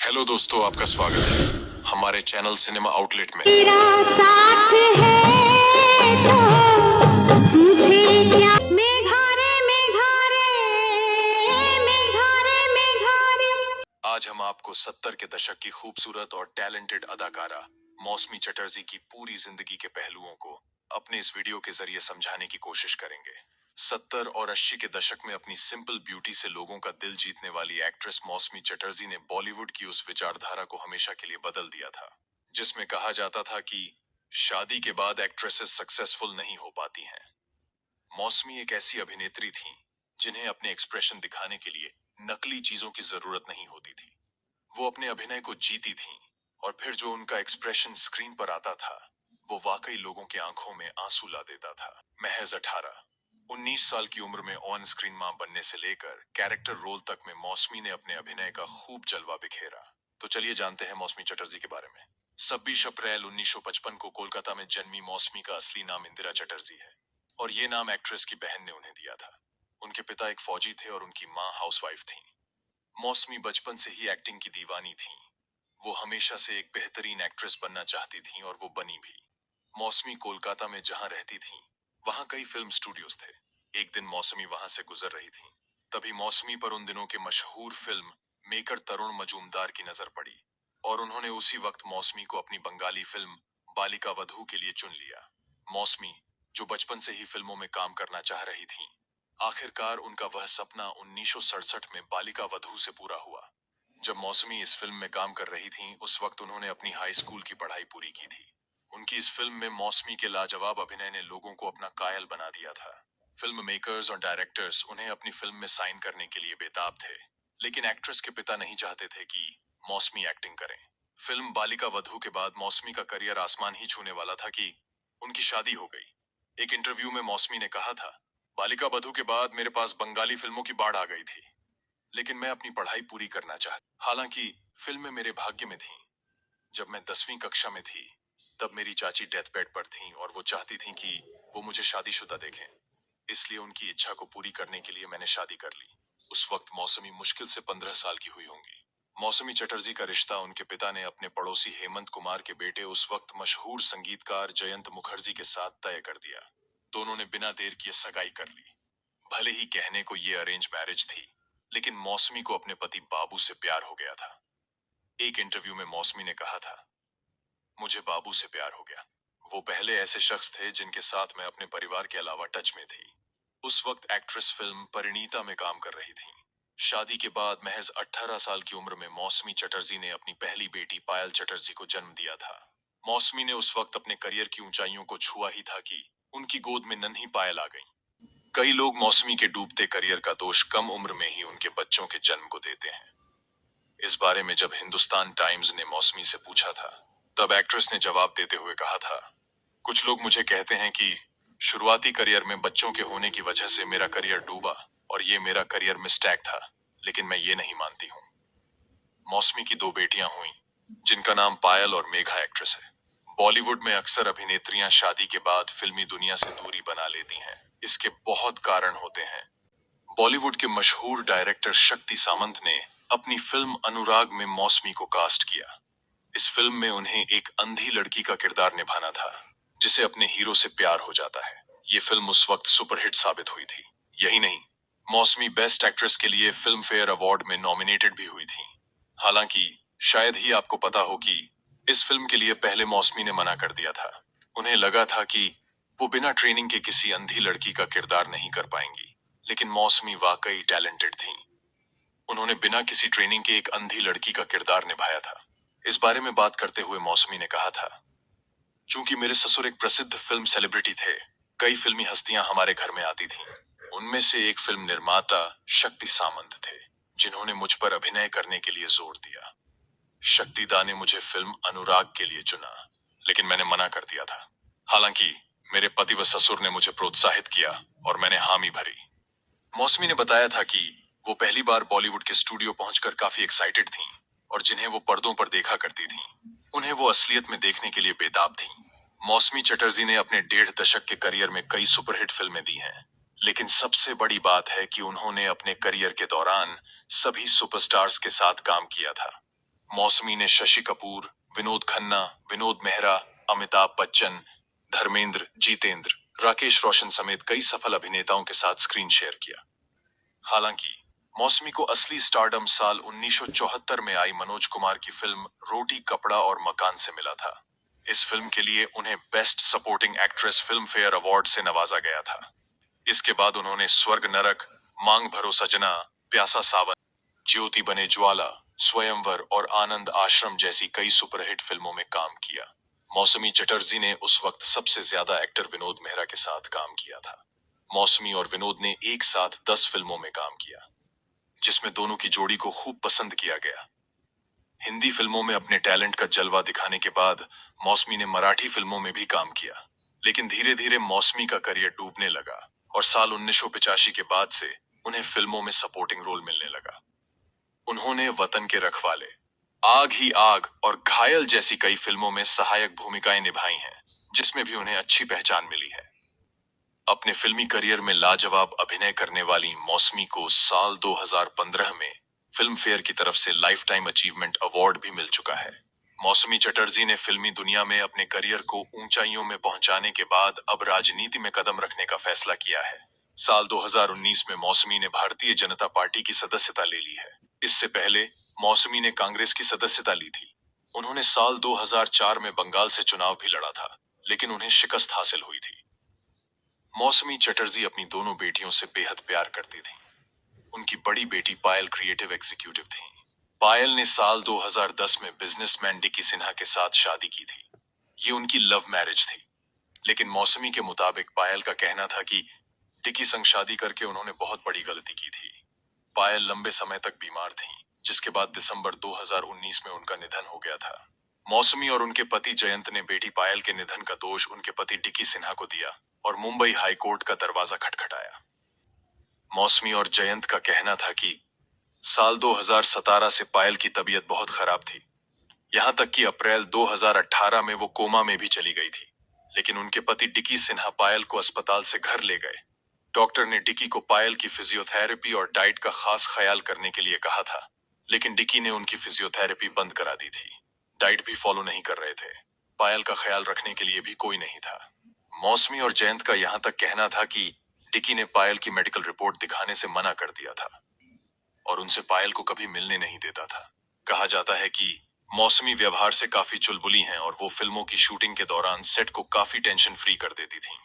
Hello दोस्तों, आपका स्वागत है हमारे चैनल सिनेमा आउटलेट में। तेरा साथ है तो मुझे क्या। मेघारे मेघारे मेघारे मेघारे। आज हम आपको 70 के दशक की खूबसूरत और टैलेंटेड अदाकारा मौसमी चटर्जी की पूरी जिंदगी के पहलुओं को अपने इस वीडियो के जरिए समझाने की कोशिश करेंगे। 70 और 80 के दशक में अपनी सिंपल ब्यूटी से लोगों का दिल जीतने वाली एक्ट्रेस मौसमी चटर्जी ने बॉलीवुड की उस विचारधारा को हमेशा के लिए बदल दिया था, जिसमें कहा जाता था कि शादी के बाद एक्ट्रेसेस सक्सेसफुल नहीं हो पाती हैं। मौसमी एक ऐसी अभिनेत्री थीं जिन्हें अपने एक्सप्रेशन दिखाने के लिए नकली चीजों की जरूरत नहीं होती थी। वो अपने अभिनय को जीती थीं और फिर जो उनका एक्सप्रेशन स्क्रीन पर आता था वो वाकई लोगों के आंखों में आंसू ला देता था। महज 19 साल की उम्र में ऑन स्क्रीन मां बनने से लेकर कैरेक्टर रोल तक में मौसमी ने अपने अभिनय का खूब जलवा बिखेरा। तो चलिए जानते हैं मौसमी चटर्जी के बारे में। 26 अप्रैल 1955 को कोलकाता में जन्मी मौसमी का असली नाम इंदिरा चटर्जी है और ये नाम एक्ट्रेस की बहन ने उन्हें दिया था। उनके पिता एक फौजी थे और उनकी मां हाउसवाइफ थी। मौसमी बचपन से ही एक्टिंग की दीवानी थी। वो हमेशा से एक बेहतरीन एक्ट्रेस बनना चाहती थीं और वो बनी भी। मौसमी कोलकाता में जहां रहती थीं, वहां कई फिल्म स्टूडियोज थे। एक दिन मौसमी वहां से गुजर रही थीं, तभी मौसमी पर उन दिनों के मशहूर फिल्म मेकर तरुण मजूमदार की नजर पड़ी और उन्होंने उसी वक्त मौसमी को अपनी बंगाली फिल्म बालिका वधू के लिए चुन लिया। मौसमी, जो बचपन से ही फिल्मों में काम करना चाह रही थीं, आखिरकार उनका वह सपना 1967 में बालिका वधू से पूरा हुआ। जब मौसमी इस फिल्म में काम कर रही थीं, उस वक्त उन्होंने अपनी हाई स्कूल की पढ़ाई पूरी की थी। उनकी इस फिल्म में मौसमी के लाजवाब अभिनय ने लोगों को अपना कायल बना दिया था। फिल्म मेकर्स और डायरेक्टर्स उन्हें अपनी फिल्म में साइन करने के लिए बेताब थे, लेकिन एक्ट्रेस के पिता नहीं चाहते थे कि मौसमी एक्टिंग करें। फिल्म बालिका वधू के बाद मौसमी का करियर आसमान ही छूने वाला था कि उनकी शादी हो गई। एक इंटरव्यू में मौसमी ने कहा था, बालिका वधू के बाद मेरे पास बंगाली फिल्मों की बाढ़ आ गई थी, लेकिन मैं अपनी पढ़ाई पूरी करना चाहती। हालांकि फिल्में मेरे भाग्य में थीं। जब मैं 10वीं कक्षा में थी, तब मेरी चाची डेथ बेड पर थीं और वो चाहती थीं कि वो मुझे शादीशुदा देखें। इसलिए उनकी इच्छा को पूरी करने के लिए मैंने शादी कर ली। उस वक्त मौसमी मुश्किल से 15 साल की हुई होंगी। मौसमी चटर्जी का रिश्ता उनके पिता ने अपने पड़ोसी हेमंत कुमार के बेटे, उस वक्त मशहूर संगीतकार जयंत मुखर्जी के साथ तय कर दिया। दोनों ने बिना देर किए सगाई कर ली। भले ही कहने को ये अरेंज मैरिज थी, लेकिन मौसमी को अपने पति बाबू से प्यार हो गया था। एक इंटरव्यू में मौसमी ने कहा था, मुझे बाबू से प्यार हो गया। वो पहले ऐसे शख्स थे जिनके साथ मैं अपने परिवार के अलावा टच में थी। उस वक्त एक्ट्रेस फिल्म परिणीता में काम कर रही थी। शादी के बाद महज 18 साल की उम्र में मौसमी चटर्जी ने अपनी पहली बेटी पायल चटर्जी को जन्म दिया था। मौसमी ने उस वक्त अपने करियर की ऊंचाइयों को छुआ ही था कि उनकी गोद में नन्ही पायल आ गई। कई लोग मौसमी के डूबते करियर का दोष कम उम्र में ही उनके बच्चों के जन्म को देते हैं। इस बारे में जब हिंदुस्तान टाइम्स ने मौसमी से पूछा था, तब एक्ट्रेस ने जवाब देते हुए कहा था, कुछ लोग मुझे कहते हैं कि शुरुआती करियर में बच्चों के होने की वजह से मेरा करियर डूबा और ये मेरा करियर मिस्टेक था, लेकिन मैं ये नहीं मानती हूँ। मौसमी की 2 बेटियां हुईं, जिनका नाम पायल और मेघा एक्ट्रेस है। बॉलीवुड में अक्सर अभिनेत्रियां शादी के बाद फिल्मी दुनिया से दूरी बना लेती हैं। इसके बहुत कारण होते हैं। बॉलीवुड के मशहूर डायरेक्टर शक्ति सामंत ने अपनी फिल्म अनुराग में मौसमी को कास्ट किया। इस फिल्म में उन्हें एक अंधी लड़की का किरदार निभाना था, जिसे अपने हीरो से प्यार हो जाता है। ये फिल्म उस वक्त सुपरहिट साबित हुई थी। यही नहीं, मौसमी बेस्ट एक्ट्रेस के लिए फिल्म फेयर अवार्ड में नॉमिनेटेड भी हुई थी। हालांकि शायद ही आपको पता हो कि इस फिल्म के लिए पहले मौसमी ने मना कर दिया था। उन्हें लगा था कि वो बिना ट्रेनिंग के किसी अंधी लड़की का किरदार नहीं कर पाएंगी, लेकिन मौसमी वाकई टैलेंटेड थीं। उन्होंने बिना किसी ट्रेनिंग के एक अंधी लड़की का किरदार निभाया था। इस बारे में बात करते हुए मौसमी ने कहा था, चूंकि मेरे ससुर एक प्रसिद्ध फिल्म सेलिब्रिटी थे, कई फिल्मी हस्तियां हमारे घर में आती थीं। उनमें से एक फिल्म निर्माता शक्ति सामंत थे, जिन्होंने मुझ पर अभिनय करने के लिए जोर दिया। शक्ति दा ने मुझे फिल्म अनुराग के लिए चुना, लेकिन मैंने मना कर दिया था। हालांकि मेरे पति व ससुर ने मुझे प्रोत्साहित किया और मैंने हामी भरी। मौसमी ने बताया था कि वो पहली बार बॉलीवुड के स्टूडियो पहुंचकर काफी एक्साइटेड थीं और जिन्हें वो पर्दों पर देखा करती थीं, उन्हें वो असलियत में देखने के लिए बेताब थीं। मौसमी चटर्जी ने अपने 1.5 दशक के करियर में कई सुपरहिट फिल्में दी हैं, लेकिन सबसे बड़ी बात है कि उन्होंने अपने करियर के दौरान सभी सुपरस्टार्स के साथ काम किया था। मौसमी ने शशि कपूर, विनोद खन्ना, विनोद मेहरा, अमिताभ बच्चन, धर्मेंद्र, जितेंद्र, राकेश रोशन समेत कई सफल अभिनेताओं के साथ स्क्रीन शेयर किया। हालांकि मौसमी को असली स्टारडम साल 1974 में आई मनोज कुमार की फिल्म रोटी कपड़ा और मकान से मिला था। इस फिल्म के लिए उन्हें best supporting actress film fair award से नवाजा गया था। इसके बाद उन्होंने स्वर्ग नरक, मांग भरो सजना, प्यासा सावन, ज्योति बने ज्वाला, स्वयंवर और आनंद आश्रम जैसी कई सुपरहिट फिल्मों में काम किया। मौसमी चटर्जी ने उस वक्त सबसे ज्यादा एक्टर विनोद मेहरा के साथ काम किया था। मौसमी और विनोद ने एक साथ 10 फिल्मों में काम किया, जिसमें दोनों की जोड़ी को खूब पसंद किया गया। हिंदी फिल्मों में अपने टैलेंट का जलवा दिखाने के बाद मौसमी ने मराठी फिल्मों में भी काम किया, लेकिन धीरे धीरे मौसमी का करियर डूबने लगा और साल 1985 के बाद से उन्हें फिल्मों में सपोर्टिंग रोल मिलने लगा। उन्होंने वतन के रखवाले, आग ही आग और घायल जैसी कई फिल्मों में सहायक भूमिकाएं निभाई हैं, जिसमें भी उन्हें अच्छी पहचान मिली है। अपने फिल्मी करियर में लाजवाब अभिनय करने वाली मौसमी को साल 2015 में फिल्म फेयर की तरफ से लाइफ टाइम अचीवमेंट अवार्ड भी मिल चुका है। मौसमी चटर्जी ने फिल्मी दुनिया में अपने करियर को ऊंचाइयों में पहुंचाने के बाद अब राजनीति में कदम रखने का फैसला किया है। साल 2019 में मौसमी ने भारतीय जनता पार्टी की सदस्यता ले ली है। इससे पहले मौसमी ने कांग्रेस की सदस्यता ली थी। उन्होंने साल 2004 में बंगाल से चुनाव भी लड़ा था, लेकिन उन्हें शिकस्त हासिल हुई थी। मौसमी चटर्जी अपनी दोनों बेटियों से बेहद प्यार करती थीं। उनकी बड़ी बेटी पायल क्रिएटिव एग्जीक्यूटिव थी। पायल ने साल 2010 में बिजनेसमैन डिकी सिन्हा के साथ शादी की थी। ये उनकी लव मैरिज थी, लेकिन मौसमी के मुताबिक पायल का कहना था कि डिकी संग शादी करके उन्होंने बहुत बड़ी गलती की थी। पायल लंबे समय तक बीमार थी, जिसके बाद दिसंबर 2019 में उनका निधन हो गया था। मौसमी और उनके पति जयंत ने बेटी पायल के निधन का दोष उनके पति डिकी सिन्हा को दिया और मुंबई हाईकोर्ट का दरवाजा खटखटाया। मौसमी और जयंत का कहना था कि साल 2017 से पायल की तबीयत बहुत खराब थी, यहां तक कि अप्रैल 2018 में वो कोमा में भी चली गई थी। लेकिन उनके पति डिकी सिन्हा पायल को अस्पताल से घर ले गए। डॉक्टर ने डिकी को पायल की फिजियोथेरेपी और डाइट का खास ख्याल करने के लिए कहा था, लेकिन डिकी ने उनकी फिजियोथेरेपी बंद करा दी थी। डाइट भी फॉलो नहीं कर रहे थे। पायल का ख्याल रखने के लिए भी कोई नहीं था। मौसमी और जयंत का यहां तक कहना था कि डिकी ने पायल की मेडिकल रिपोर्ट दिखाने से मना कर दिया था और उनसे पायल को कभी मिलने नहीं देता था। कहा जाता है कि मौसमी व्यवहार से काफी चुलबुली हैं और वो फिल्मों की शूटिंग के दौरान सेट को काफी टेंशन फ्री कर देती थीं।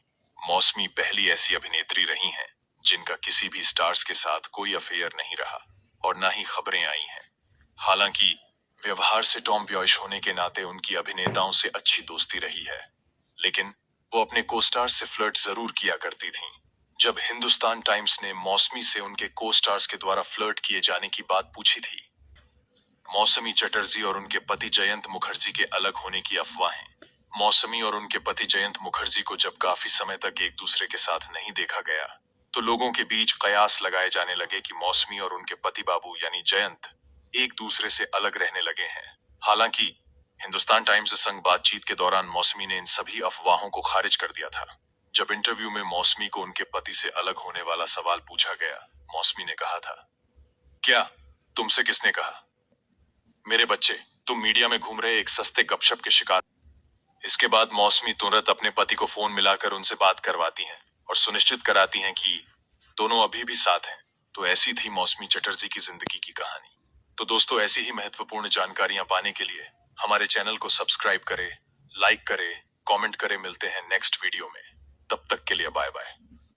मौसमी पहली ऐसी अभिनेत्री रही हैं जिनका किसी भी स्टार्स के साथ कोई अफेयर नहीं रहा और ना ही खबरें आई हैं। हालांकि व्यवहार से टॉमबॉयिश होने के नाते उनकी अभिनेताओं से अच्छी दोस्ती रही है, लेकिन वो अपने को-स्टार्स से फ्लर्ट जरूर किया करती थीं। जब हिंदुस्तान टाइम्स ने मौसमी से उनके को-स्टार्स के द्वारा फ्लर्ट किए जाने की बात पूछी थी, मौसमी चटर्जी और उनके पति जयंत मुखर्जी के अलग होने की अफवाहें। मौसमी और उनके पति जयंत मुखर्जी को जब काफी समय तक एक दूसरे के साथ नहीं देखा गया, तो लोगों के बीच कयास लगाए जाने लगे कि मौसमी और उनके पति बाबू यानी जयंत एक दूसरे से अलग रहने लगे हैं। हालांकि हिंदुस्तान टाइम्स संग बातचीत के दौरान मौसमी ने इन सभी अफवाहों को खारिज कर दिया था। जब इंटरव्यू में मौसमी को उनके पति से अलग होने वाला सवाल पूछा गया, मौसमी ने कहा था, क्या तुमसे किसने कहा? मेरे बच्चे, तुम मीडिया में घूम रहे एक सस्ते गपशप के शिकार। इसके बाद मौसमी तुरंत अपने पति को फोन मिलाकर उनसे बात करवाती हैं और सुनिश्चित कराती हैं कि दोनों अभी भी साथ हैं। तो ऐसी थी मौसमी चटर्जी की जिंदगी की कहानी। तो दोस्तों, ऐसी ही महत्वपूर्ण जानकारियां पाने के लिए हमारे चैनल को सब्सक्राइब करें, लाइक करें, कमेंट करें। मिलते हैं नेक्स्ट वीडियो में। तब तक के लिए बाय बाय।